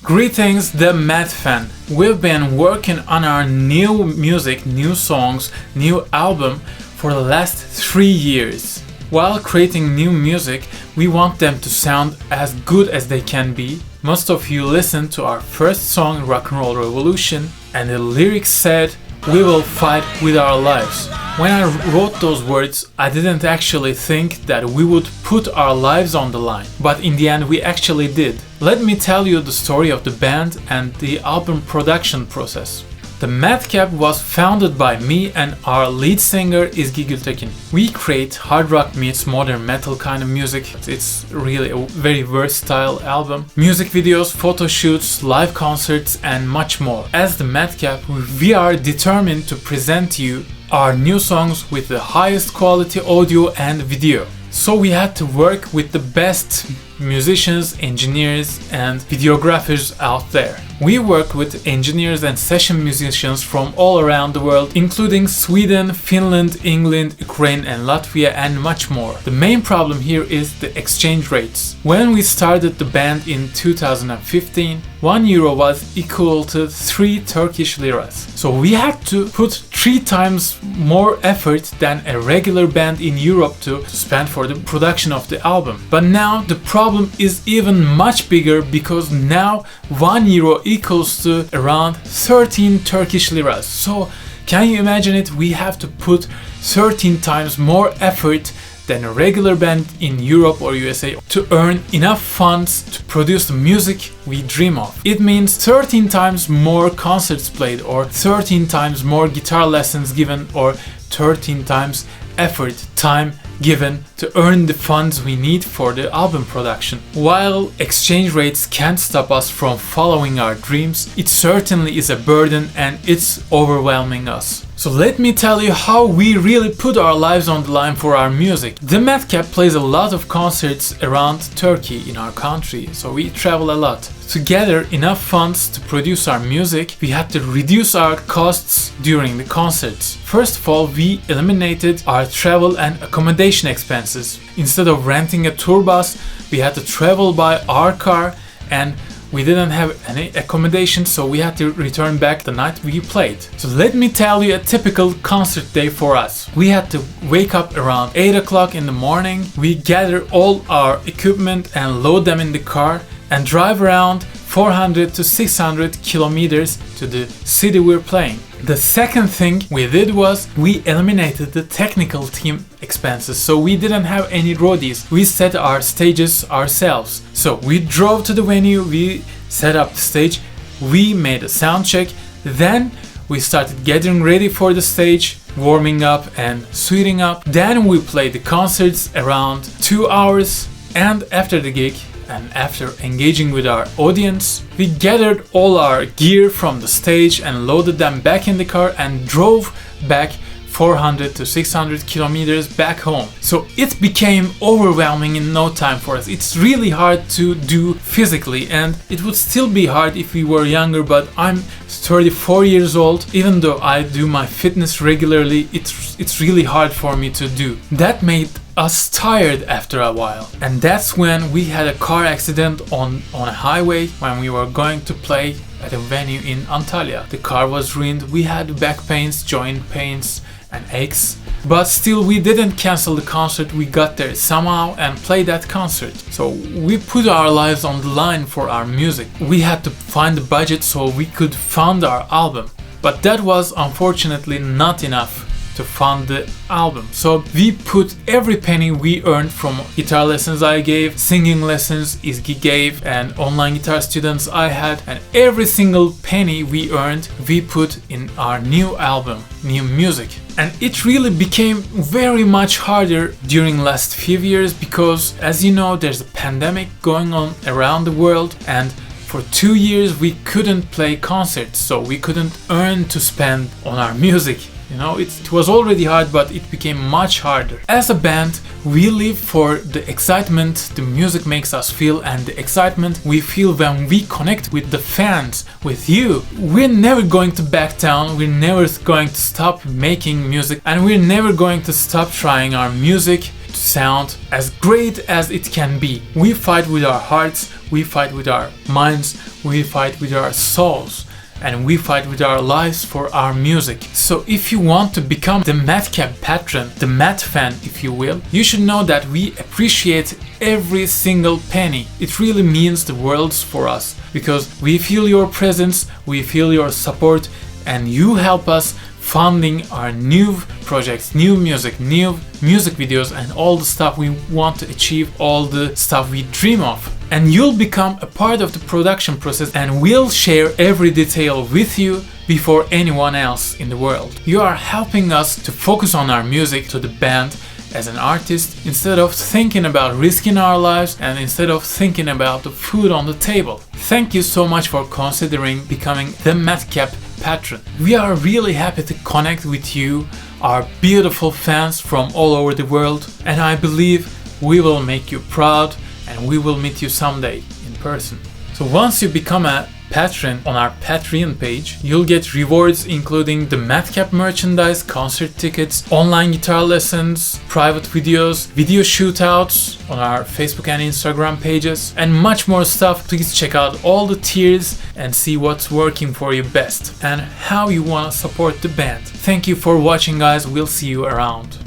Greetings, the Mad Fan. We've been working on our new music, new songs, new album for the last 3 years. While creating new music, we want them to sound as good as they can be. Most of you listened to our first song, Rock and Roll Revolution, and the lyrics said, "We will fight with our lives." When I wrote those words, I didn't actually think that we would put our lives on the line, but in the end we actually did. Let me tell you the story of the band and the album production process. The Madcap was founded by me and our lead singer Izgi Gültekin. We create hard rock meets modern metal kind of music. It's really a very versatile album. Music videos, photo shoots, live concerts and much more. As the Madcap, we are determined to present you our new songs with the highest quality audio and video. So we had to work with the best musicians, engineers and videographers out there. We worked with engineers and session musicians from all around the world, including Sweden, Finland, England, Ukraine and Latvia and much more. The main problem here is the exchange rates. When we started the band in 2015, €1 was equal to 3 Turkish liras. So we had to put 3 times more effort than a regular band in Europe to spend for the production of the album. But now the problem is even much bigger because now €1 equals to around 13 Turkish liras. So can you imagine it? We have to put 13 times more effort than a regular band in Europe or USA to earn enough funds to produce the music we dream of. It means 13 times more concerts played or 13 times more guitar lessons given or 13 times effort, time given to earn the funds we need for the album production. While exchange rates can't stop us from following our dreams, it certainly is a burden and it's overwhelming us. So let me tell you how we really put our lives on the line for our music. The Madcap plays a lot of concerts around Turkey in our country, so we travel a lot. To gather enough funds to produce our music, we had to reduce our costs during the concerts. First of all, we eliminated our travel and accommodation expenses. Instead of renting a tour bus, we had to travel by our car and we didn't have any accommodation, so we had to return back the night we played. So let me tell you a typical concert day for us. We had to wake up around 8 o'clock in the morning. We gather all our equipment and load them in the car and drive around 400 to 600 kilometers to the city we're playing. The second thing we did was we eliminated the technical team expenses, so we didn't have any roadies. We set our stages ourselves. So we drove to the venue, we set up the stage, we made a sound check, then we started getting ready for the stage, warming up and suiting up. Then we played the concerts around 2 hours, and after the gig, and after engaging with our audience, we gathered all our gear from the stage and loaded them back in the car and drove back 400 to 600 kilometers back home. So it became overwhelming in no time for us. It's really hard to do physically, and it would still be hard if we were younger, but I'm 34 years old. Even though I do my fitness regularly, it's really hard for me to do. That made us tired after a while, and that's when we had a car accident on a highway when we were going to play at a venue in Antalya. The car was ruined, we had back pains, joint pains and aches, but still we didn't cancel the concert. We got there somehow and played that concert. So we put our lives on the line for our music. We had to find the budget so we could fund our album, but that was unfortunately not enough to fund the album. So we put every penny we earned from guitar lessons I gave, singing lessons Izgi gave, and online guitar students I had, and every single penny we earned we put in our new album, new music. And it really became very much harder during last few years because, as you know, there's a pandemic going on around the world, and for 2 years we couldn't play concerts, so we couldn't earn to spend on our music. You know, it was already hard, but it became much harder. As a band, we live for the excitement the music makes us feel and the excitement we feel when we connect with the fans, with you. We're never going to back down, we're never going to stop making music, and we're never going to stop trying our music to sound as great as it can be. We fight with our hearts, we fight with our minds, we fight with our souls, and we fight with our lives for our music. So if you want to become the Madcap patron, the Mad fan if you will, you should know that we appreciate every single penny. It really means the world for us, because we feel your presence, we feel your support, and you help us funding our new projects, new music videos, and all the stuff we want to achieve, all the stuff we dream of. And you'll become a part of the production process, and we'll share every detail with you before anyone else in the world. You are helping us to focus on our music, to the band as an artist, instead of thinking about risking our lives and instead of thinking about the food on the table. Thank you so much for considering becoming the Madcap patron. We are really happy to connect with you, our beautiful fans from all over the world, and I believe we will make you proud and we will meet you someday in person. So once you become a patron on our Patreon page, you'll get rewards including the Madcap merchandise, concert tickets, online guitar lessons, private videos, video shootouts on our Facebook and Instagram pages, and much more stuff. Please check out all the tiers and see what's working for you best and how you want to support the band. Thank you for watching, guys. We'll see you around.